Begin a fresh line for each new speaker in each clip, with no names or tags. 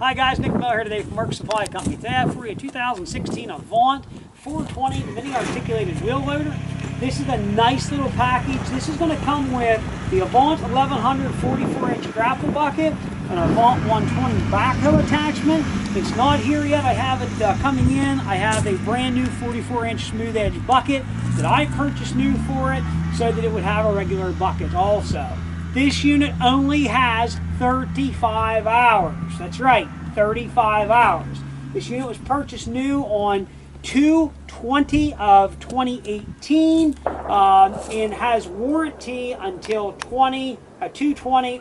Hi guys, Nick Miller here today from Work Supply Company. Today I have for you a 2016 Avant 420 mini articulated wheel loader. This is a nice little package. This is going to come with the Avant 1100 44-inch grapple bucket, an Avant 120 backhoe attachment. It's not here yet. I have it coming in. I have a brand new 44-inch smooth edge bucket that I purchased new for it so that it would have a regular bucket also. This unit only has 35 hours. That's right, 35 hours. This unit was purchased new on 2/20 of 2018 and has warranty until 2/20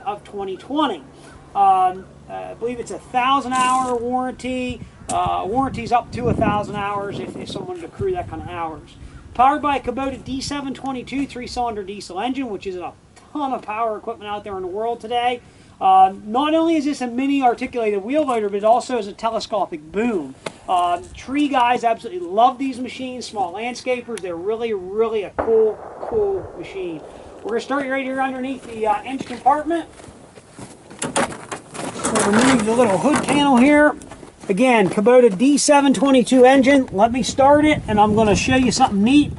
of 2020. I believe it's a 1,000-hour warranty. Warranty's up to 1,000 hours if someone wanted to accrue that kind of hours. Powered by a Kubota D722 3-cylinder diesel engine, which is a ton of power equipment out there in the world today. Not only is this a mini articulated wheel loader, but it also is a telescopic boom. Tree guys absolutely love these machines. Small landscapers, they're really a cool machine. We're going to start right here underneath the engine compartment. We'll remove the little hood panel here. Again, Kubota D722 engine. Let me start it, and I'm going to show you something neat.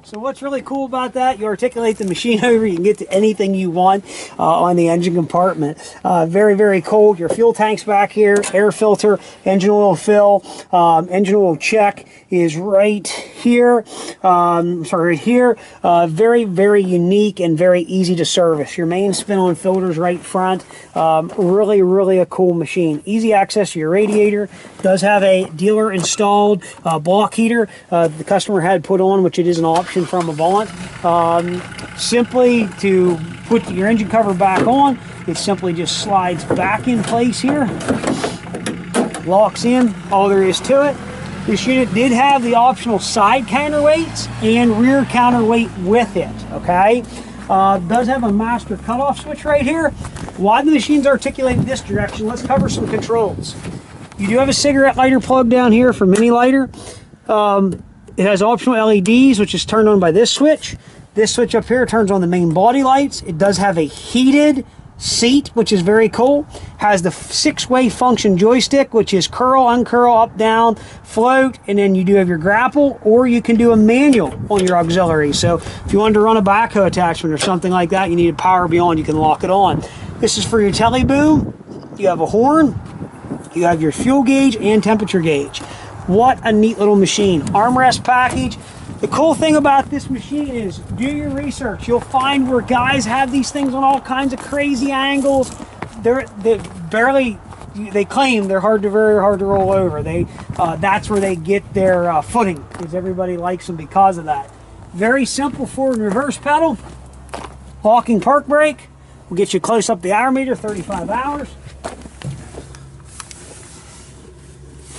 So what's really cool about that, you articulate the machine over, you can get to anything you want on the engine compartment. Very cool. Your fuel tank's back here, air filter, engine oil fill, engine oil check is right here. Right here. Very unique and very easy to service. Your main spin-on filter's right front. Really a cool machine. Easy access to your radiator. Does have a dealer installed block heater the customer had put on, which it is an option from Avant. Simply to put your engine cover back on, it simply just slides back in place here, locks in, all there is to it. This unit did have the optional side counterweights and rear counterweight with it, okay? Does have a master cutoff switch right here. Why the machine's articulated this direction, let's cover some controls. You do have a cigarette lighter plug down here for mini lighter. It has optional LEDs, which is turned on by this switch. This switch up here turns on the main body lights. It does have a heated seat, which is very cool. Has the 6-way function joystick, which is curl, uncurl, up, down, float, and then you do have your grapple, or you can do a manual on your auxiliary. So if you wanted to run a backhoe attachment or something like that, you need power beyond, you can lock it on. This is for your tele boom. You have a horn. You have your fuel gauge and temperature gauge. What a neat little machine. Armrest package. The cool thing about this machine is do your research. You'll find where guys have these things on all kinds of crazy angles. They claim they're very hard to roll over. That's where they get their footing, because everybody likes them because of that. Very simple forward and reverse pedal. Locking park brake. We'll get you close up the hour meter, 35 hours.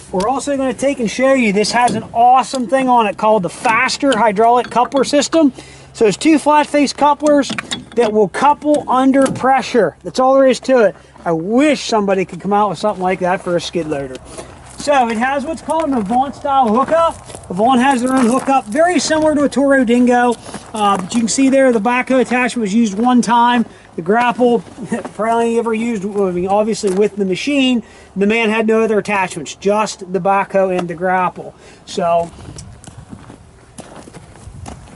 We're also going to take and show you, this has an awesome thing on it called the faster hydraulic coupler system. So it's 2 flat face couplers that will couple under pressure. That's all there is to it. I wish somebody could come out with something like that for a skid loader. So it has what's called an Avant style hookup. Avant has their own hookup, very similar to a Toro Dingo. But you can see there the backhoe attachment was used one time. The grapple, probably ever used, obviously with the machine. The man had no other attachments, just the backhoe and the grapple. So,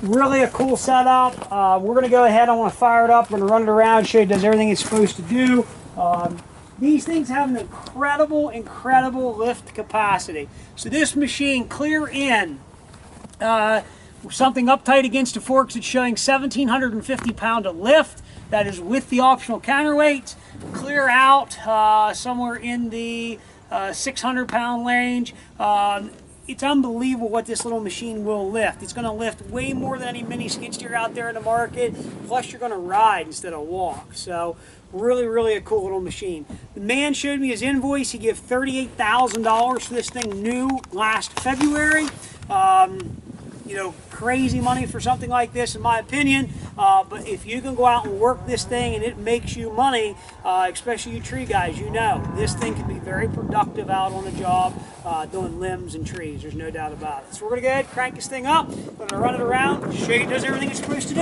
really a cool setup. We're going to go ahead, I want to fire it up, we're going to run it around, show you it does everything it's supposed to do. These things have an incredible lift capacity. So this machine, clear in, something uptight against the forks, it's showing 1,750 pound of lift. That is with the optional counterweights. Clear out somewhere in the 600 pound range. It's unbelievable what this little machine will lift. It's going to lift way more than any mini skid steer out there in the market. Plus you're going to ride instead of walk. So really a cool little machine. The man showed me his invoice. He gave $38,000 for this thing new last February. you know, crazy money for something like this, in my opinion. But if you can go out and work this thing and it makes you money, especially you tree guys, you know, this thing can be very productive out on the job doing limbs and trees. There's no doubt about it. So we're going to go ahead and crank this thing up. We're going to run it around, show you it does everything it's supposed to do.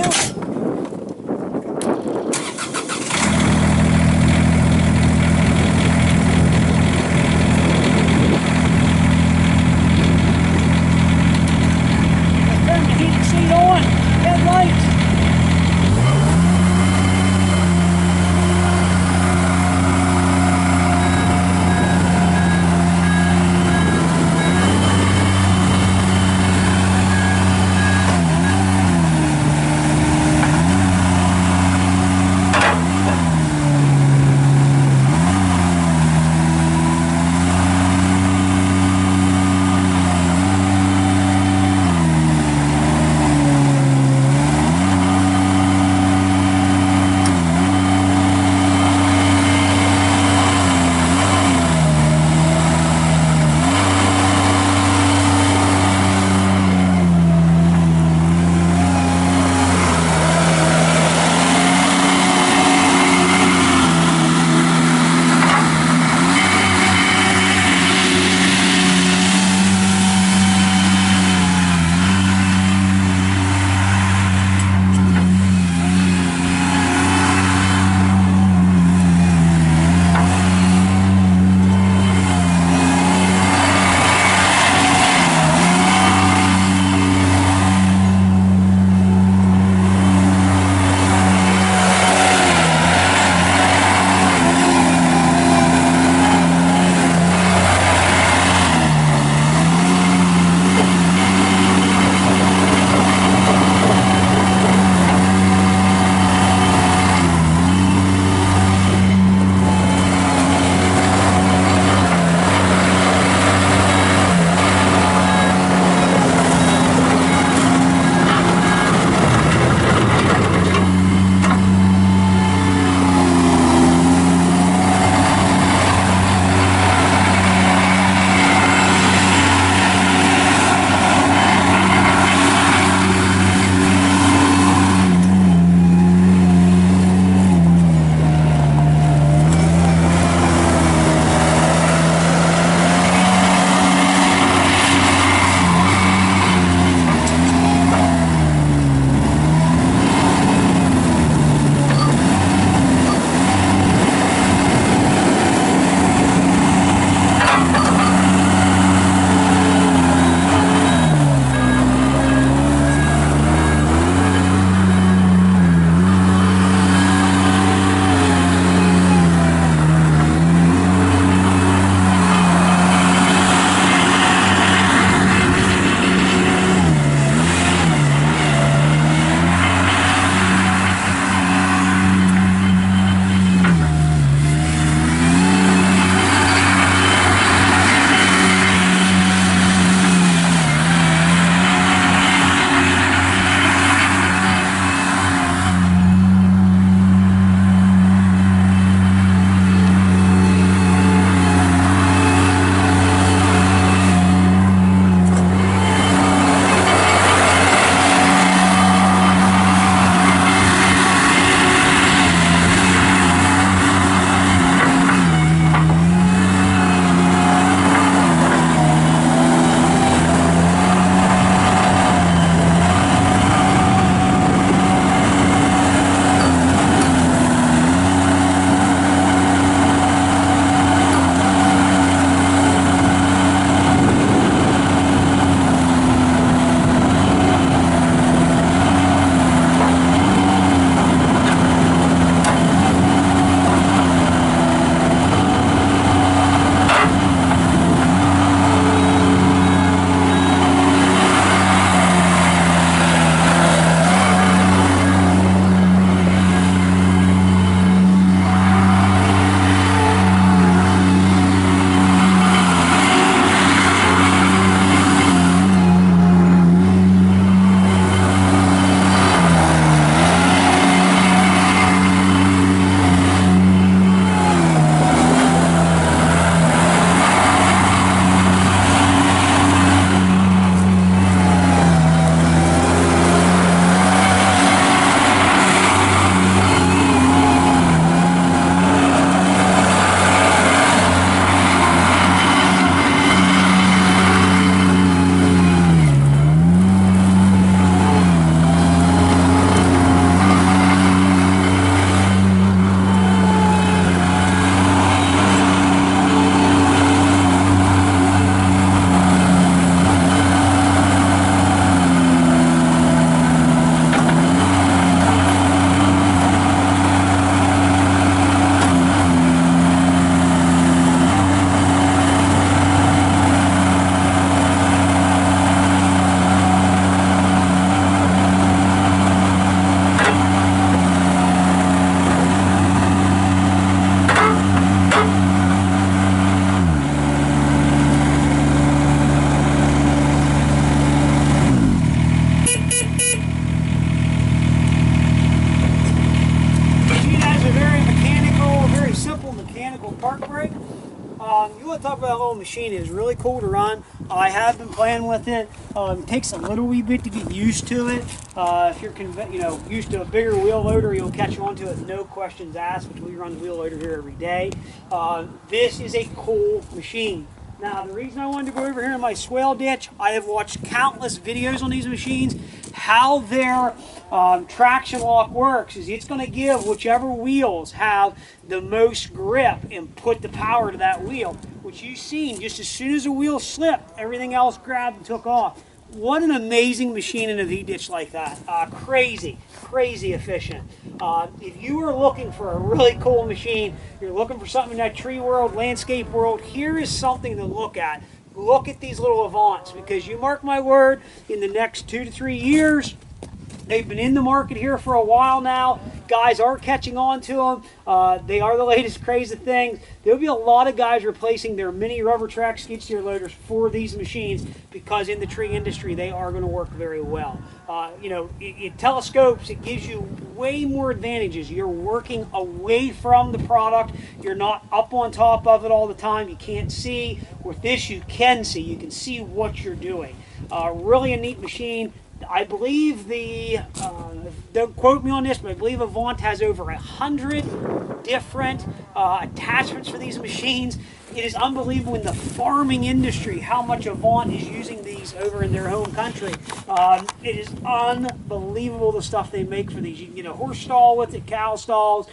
You want to talk about a little machine? It is really cool to run. I have been playing with it. It takes a little wee bit to get used to it. If you're used to a bigger wheel loader, you'll catch on to it, no questions asked, which we run the wheel loader here every day. This is a cool machine. Now, the reason I wanted to go over here in my swale ditch, I have watched countless videos on these machines. How their traction lock works is it's going to give whichever wheels have the most grip and put the power to that wheel. Which you've seen, just as soon as the wheel slipped, everything else grabbed and took off. What an amazing machine in a V-ditch like that. Crazy efficient. If you are looking for a really cool machine, you're looking for something in that tree world, landscape world, here is something to look at. Look at these little Avants, because you mark my word, in the next 2 to 3 years, they've been in the market here for a while now. Guys are catching on to them. They are the latest crazy things. There'll be a lot of guys replacing their mini rubber track skid steer loaders for these machines, because in the tree industry they are going to work very well. It telescopes, it gives you way more advantages. You're working away from the product. You're not up on top of it all the time. You can't see. With this you can see. You can see what you're doing. Really a neat machine. I believe don't quote me on this, but I believe Avant has over 100 different attachments for these machines. It is unbelievable in the farming industry how much Avant is using these over in their home country. It is unbelievable the stuff they make for these. You can get a horse stall with it, cow stalls,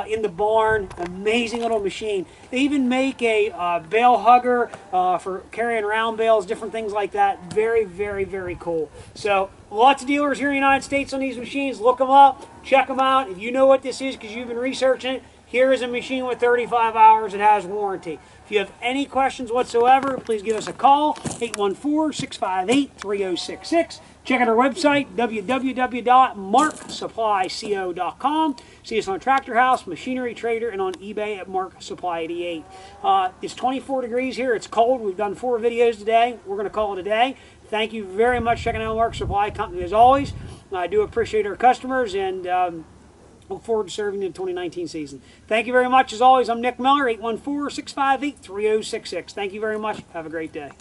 in the barn. Amazing little machine. They even make a bale hugger for carrying around bales, different things like that. Very, very, very cool. So lots of dealers here in the United States on these machines. Look them up, check them out. If you know what this is because you've been researching it, here is a machine with 35 hours. It has warranty. If you have any questions whatsoever, please give us a call, 814-658-3066. Check out our website, www.marksupplyco.com. See us on Tractor House, Machinery Trader, and on eBay at MarkSupply88. It's 24 degrees here. It's cold. We've done 4 videos today. We're going to call it a day. Thank you very much for checking out Mark Supply Company as always. I do appreciate our customers, and look forward to serving the 2019 season. Thank you very much. As always, I'm Nick Miller, 814-658-3066. Thank you very much. Have a great day.